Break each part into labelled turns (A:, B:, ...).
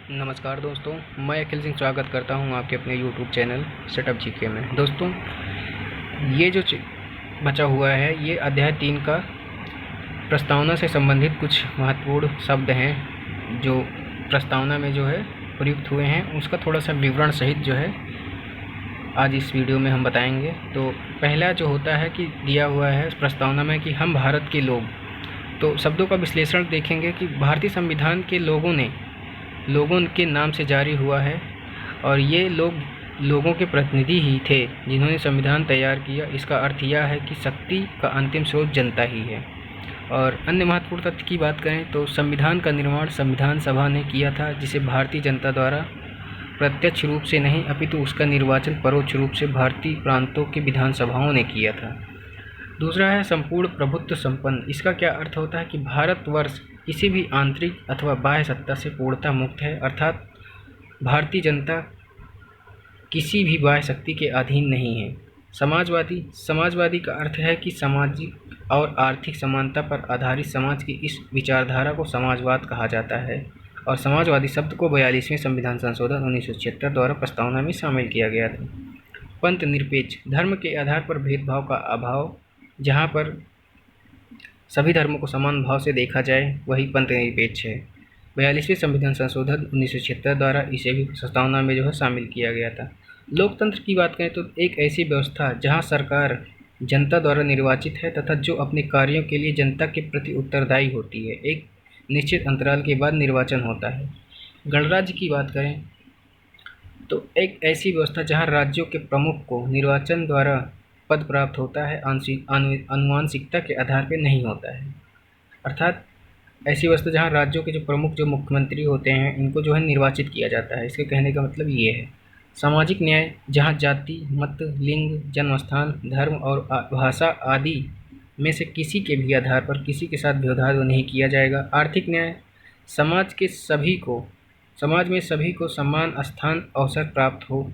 A: नमस्कार दोस्तों, मैं अखिल सिंह स्वागत करता हूं आपके अपने यूट्यूब चैनल सेटअप जीके में। दोस्तों, ये जो बचा हुआ है ये अध्याय 3 का प्रस्तावना से संबंधित कुछ महत्वपूर्ण शब्द हैं जो प्रस्तावना में जो है प्रयुक्त हुए हैं, उसका थोड़ा सा विवरण सहित जो है आज इस वीडियो में हम बताएंगे। तो पहला जो होता है कि दिया हुआ है प्रस्तावना में कि हम भारत के लोग, तो शब्दों का विश्लेषण देखेंगे कि भारतीय संविधान के लोगों के नाम से जारी हुआ है और ये लोग लोगों के प्रतिनिधि ही थे जिन्होंने संविधान तैयार किया। इसका अर्थ यह है कि शक्ति का अंतिम स्रोत जनता ही है। और अन्य महत्वपूर्ण तथ्य की बात करें तो संविधान का निर्माण संविधान सभा ने किया था, जिसे भारतीय जनता द्वारा प्रत्यक्ष रूप से नहीं अपितु उसका निर्वाचन परोक्ष रूप से भारतीय प्रांतों की विधानसभाओं ने किया था। दूसरा है संपूर्ण प्रभुत्व संपन्न। इसका क्या अर्थ होता है कि भारतवर्ष किसी भी आंतरिक अथवा बाह्य सत्ता से पूर्णतः मुक्त है, अर्थात भारतीय जनता किसी भी बाह्य शक्ति के अधीन नहीं है। समाजवादी का अर्थ है कि सामाजिक और आर्थिक समानता पर आधारित समाज की इस विचारधारा को समाजवाद कहा जाता है और समाजवादी शब्द को 42वें संविधान संशोधन 1976 द्वारा प्रस्तावना में शामिल किया गया था। पंथ निरपेक्ष, धर्म के आधार पर भेदभाव का अभाव, जहाँ पर सभी धर्मों को समान भाव से देखा जाए, वही पंथ निरपेक्ष है। 42वें संविधान संशोधन 1976 द्वारा इसे भी प्रस्तावना में जो है शामिल किया गया था। लोकतंत्र की बात करें तो एक ऐसी व्यवस्था जहां सरकार जनता द्वारा निर्वाचित है तथा जो अपने कार्यों के लिए जनता के प्रति उत्तरदायी होती है। एक निश्चित अंतराल के बाद निर्वाचन होता है। गणराज्य की बात करें तो एक ऐसी व्यवस्था जहां राज्यों के प्रमुख को निर्वाचन द्वारा पद प्राप्त होता है, आनुवंशिकता के आधार पर नहीं होता है। अर्थात ऐसी व्यवस्था जहां राज्यों के जो प्रमुख जो मुख्यमंत्री होते हैं इनको जो है निर्वाचित किया जाता है। इसके कहने का मतलब ये है। सामाजिक न्याय, जहां जाति, मत, लिंग, जन्मस्थान, धर्म और भाषा आदि में से किसी के भी आधार पर किसी के साथ भेदभाव नहीं किया जाएगा। आर्थिक न्याय, समाज में सभी को समान स्थान अवसर प्राप्त हो।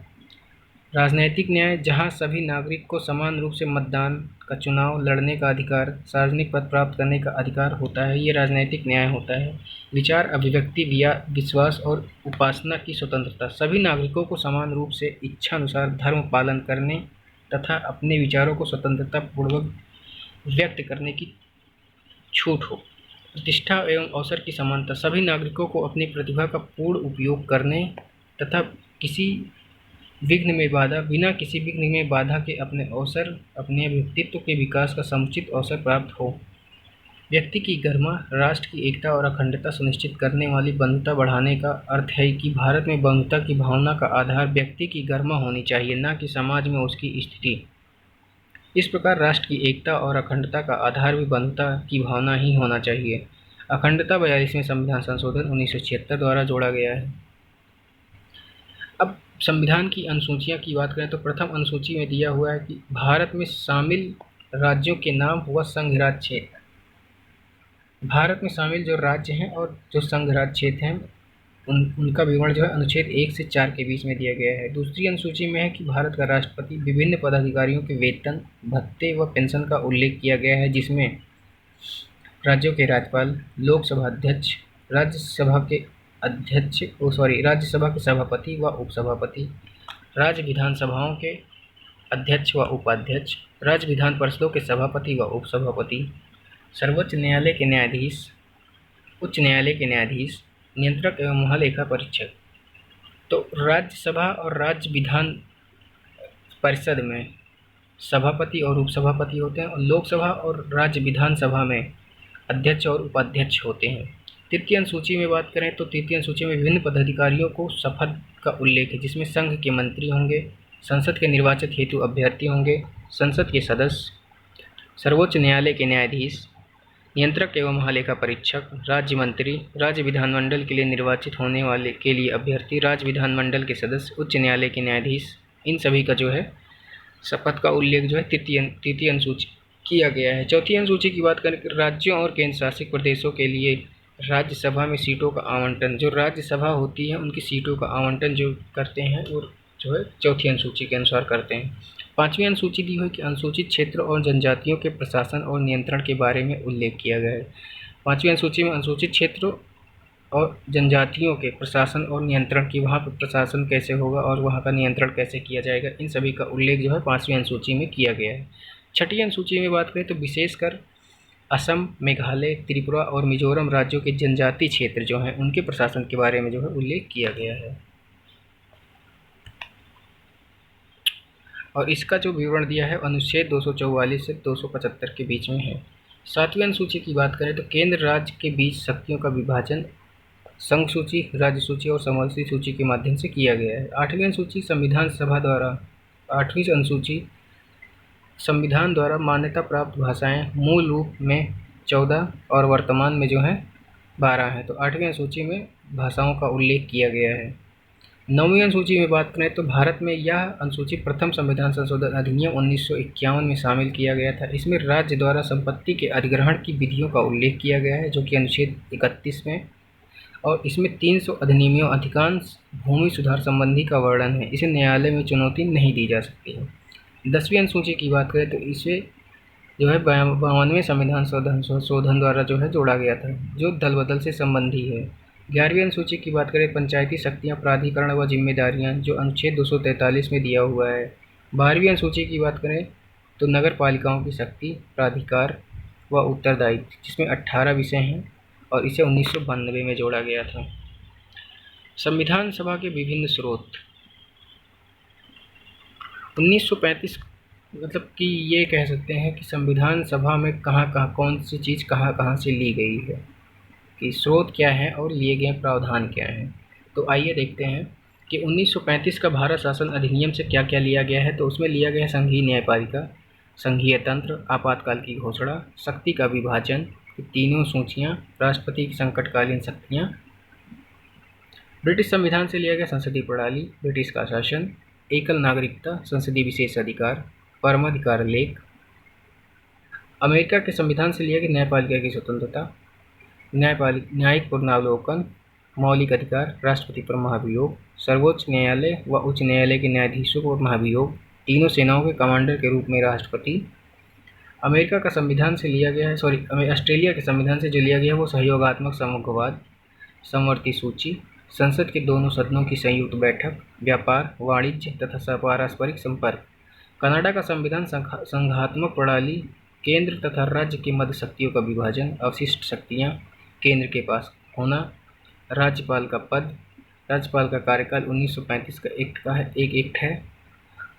A: राजनैतिक न्याय, जहां सभी नागरिक को समान रूप से मतदान का, चुनाव लड़ने का अधिकार, सार्वजनिक पद प्राप्त करने का अधिकार होता है, ये राजनैतिक न्याय होता है। विचार, अभिव्यक्ति, विश्वास और उपासना की स्वतंत्रता, सभी नागरिकों को समान रूप से इच्छानुसार धर्म पालन करने तथा अपने विचारों को स्वतंत्रता पूर्वक व्यक्त करने की छूट हो। प्रतिष्ठा एवं अवसर की समानता, सभी नागरिकों को अपनी प्रतिभा का पूर्ण उपयोग करने तथा बिना किसी विघ्न में बाधा के अपने व्यक्तित्व के विकास का समुचित अवसर प्राप्त हो। व्यक्ति की गरिमा, राष्ट्र की एकता और अखंडता सुनिश्चित करने वाली बंधुता बढ़ाने का अर्थ है कि भारत में बंधुता की भावना का आधार व्यक्ति की गरिमा होनी चाहिए, न कि समाज में उसकी स्थिति। इस प्रकार राष्ट्र की एकता और अखंडता का आधार भी बंधुता की भावना ही होना चाहिए। अखंडता 42वें संविधान संशोधन 1976 द्वारा जोड़ा गया है। अब संविधान की अनुसूचियाँ की बात करें तो प्रथम अनुसूची में दिया हुआ है कि भारत में शामिल राज्यों के नाम व संघ राज्य क्षेत्र। भारत में शामिल जो राज्य हैं और जो संघ राज्य क्षेत्र हैं उनका विवरण जो है अनुच्छेद 1 से 4 के बीच में दिया गया है। दूसरी अनुसूची में है कि भारत का राष्ट्रपति, विभिन्न पदाधिकारियों के वेतन, भत्ते व पेंशन का उल्लेख किया गया है, जिसमें राज्यों के राज्यपाल, लोकसभा अध्यक्ष, राज्यसभा के सभापति व उपसभापति, राज्य विधानसभाओं के अध्यक्ष व उपाध्यक्ष, राज्य विधान परिषदों के सभापति व उपसभापति, सर्वोच्च न्यायालय के न्यायाधीश, उच्च न्यायालय के न्यायाधीश, नियंत्रक एवं महालेखा परीक्षक। तो राज्यसभा और राज्य विधान परिषद में सभापति और उपसभापति होते हैं और लोकसभा और राज्य विधानसभा में अध्यक्ष और उपाध्यक्ष होते हैं। तृतीय अनुसूची में बात करें तो तृतीय अनुसूची में विभिन्न पदाधिकारियों को शपथ का उल्लेख है, जिसमें संघ के मंत्री होंगे, संसद के निर्वाचन हेतु अभ्यर्थी होंगे, संसद के सदस्य, सर्वोच्च न्यायालय के न्यायाधीश, नियंत्रक एवं महालेखा परीक्षक, राज्य मंत्री, राज्य विधानमंडल के लिए निर्वाचित होने वाले के लिए अभ्यर्थी, राज्य विधानमंडल के सदस्य, उच्च न्यायालय के न्यायाधीश, इन सभी का जो है शपथ का उल्लेख जो है तृतीय अनुसूची किया गया है। चौथी अनुसूची की बात करें राज्यों और केंद्र शासित प्रदेशों के लिए राज्यसभा में सीटों का आवंटन, जो राज्यसभा होती है उनकी सीटों का आवंटन जो करते हैं वो जो है चौथी अनुसूची के अनुसार करते हैं। पांचवी अनुसूची दी हुई कि अनुसूचित क्षेत्र और जनजातियों के प्रशासन और नियंत्रण के बारे में उल्लेख किया गया है। पांचवी अनुसूची में अनुसूचित क्षेत्रों और जनजातियों के प्रशासन और नियंत्रण की वहाँ पर प्रशासन कैसे होगा और वहाँ का नियंत्रण कैसे किया जाएगा, इन सभी का उल्लेख जो है 5वीं अनुसूची में किया गया है। 6ठी अनुसूची में बात करें तो विशेषकर असम, मेघालय, त्रिपुरा और मिजोरम राज्यों के जनजातीय क्षेत्र जो हैं उनके प्रशासन के बारे में जो है उल्लेख किया गया है और इसका जो विवरण दिया है अनुच्छेद 244 से 275 के बीच में है। 7वीं अनुसूची की बात करें तो केंद्र राज्य के बीच शक्तियों का विभाजन संघ सूची, राज्य सूची और समवर्ती सूची के माध्यम से किया गया है। 8वीं अनुसूची संविधान सभा द्वारा 8वीं अनुसूची संविधान द्वारा मान्यता प्राप्त भाषाएं मूल रूप में 14 और वर्तमान में जो है 12 हैं। तो 8वीं अनुसूची में भाषाओं का उल्लेख किया गया है। 9वीं अनुसूची में बात करें तो भारत में यह अनुसूची प्रथम संविधान संशोधन अधिनियम 1951 में शामिल किया गया था। इसमें राज्य द्वारा संपत्ति के अधिग्रहण की विधियों का उल्लेख किया गया है जो कि अनुच्छेद 31 में, और इसमें 300 अधिनियमों अधिकांश भूमि सुधार संबंधी का वर्णन है। इसे न्यायालय में चुनौती नहीं दी जा सकती है। 10वीं अनुसूची की बात करें तो इसे जो है 52वें संविधान संशोधन द्वारा जो है जोड़ा गया था जो दल बदल से संबंधी है। 11वीं अनुसूची की बात करें पंचायती शक्तियाँ, प्राधिकरण व जिम्मेदारियाँ जो अनुच्छेद 243 में दिया हुआ है। 12वीं अनुसूची की बात करें तो नगर पालिकाओं की शक्ति, प्राधिकार व उत्तरदायित्व जिसमें 18 विषय हैं और इसे 1992 में जोड़ा गया था। संविधान सभा के विभिन्न स्रोत 1935 मतलब कि ये कह सकते हैं कि संविधान सभा में कहाँ कौन सी चीज़ कहाँ से ली गई है, कि स्रोत क्या है और लिए गए प्रावधान क्या हैं। तो आइए देखते हैं कि 1935 का भारत शासन अधिनियम से क्या क्या लिया गया है। तो उसमें लिया गया है संघीय न्यायपालिका, संघीय तंत्र, आपातकाल की घोषणा, शक्ति का विभाजन, तीनों सूचियाँ, राष्ट्रपति की संकटकालीन शक्तियाँ। ब्रिटिश संविधान से लिया गया संसदीय प्रणाली, ब्रिटिश का शासन, एकल नागरिकता, संसदीय विशेष अधिकार, परमाधिकार लेख। अमेरिका के संविधान से लिया गया न्यायपालिका की स्वतंत्रता, न्यायिक पुनरावलोकन, मौलिक अधिकार, राष्ट्रपति पर महाभियोग, सर्वोच्च न्यायालय व उच्च न्यायालय के न्यायाधीशों पर महाभियोग, तीनों सेनाओं के कमांडर के रूप में राष्ट्रपति। अमेरिका का संविधान से लिया गया है ऑस्ट्रेलिया के संविधान से जो लिया गया है वो सहयोगात्मक समूहवाद, समवर्ती सूची, संसद के दोनों सदनों की संयुक्त बैठक, व्यापार, वाणिज्य तथा पारस्परिक संपर्क। कनाडा का संविधान संघात्मक प्रणाली, केंद्र तथा राज्य के मध्य शक्तियों का विभाजन, अवशिष्ट शक्तियाँ केंद्र के पास होना, राज्यपाल का पद, राज्यपाल का कार्यकाल 1935 का एक एक्ट है।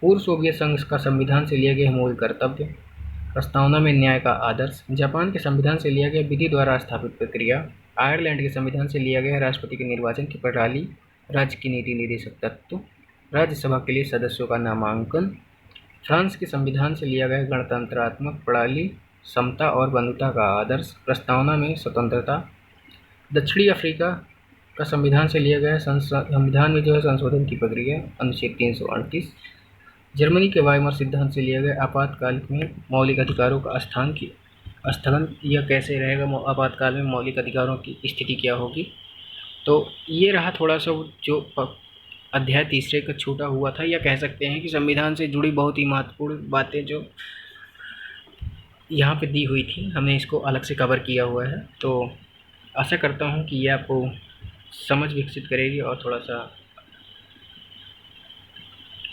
A: पूर्व सोवियत संघ का संविधान से लिया गया मूल कर्तव्य, प्रस्तावना में न्याय का आदर्श। जापान के संविधान से लिया गया विधि द्वारा स्थापित प्रक्रिया। आयरलैंड के संविधान से लिया गया राष्ट्रपति के निर्वाचन की प्रणाली, राज्य की नीति निर्देशक तत्व, राज्यसभा के लिए सदस्यों का नामांकन। फ्रांस के संविधान से लिया गया गणतंत्रात्मक प्रणाली, समता और बंधुता का आदर्श, प्रस्तावना में स्वतंत्रता। दक्षिणी अफ्रीका का संविधान से लिया गया संविधान में जो है संशोधन की प्रक्रिया, अनुच्छेद 338। जर्मनी के वाइमर सिद्धांत से लिया गया आपातकाल में मौलिक अधिकारों का स्थगन, यह कैसे रहेगा, आपातकाल में मौलिक अधिकारों की स्थिति क्या होगी। तो ये रहा थोड़ा सा जो अध्याय तीसरे का छूटा हुआ था, या कह सकते हैं कि संविधान से जुड़ी बहुत ही महत्वपूर्ण बातें जो यहाँ पे दी हुई थी, हमने इसको अलग से कवर किया हुआ है। तो आशा करता हूँ कि ये आपको समझ विकसित करेगी और थोड़ा सा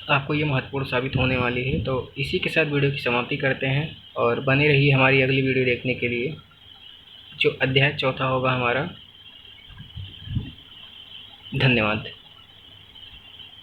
A: आपको ये महत्वपूर्ण साबित होने वाली है। तो इसी के साथ वीडियो की समाप्ति करते हैं और बने रहिए हमारी अगली वीडियो देखने के लिए जो अध्याय चौथा होगा हमारा। धन्यवाद।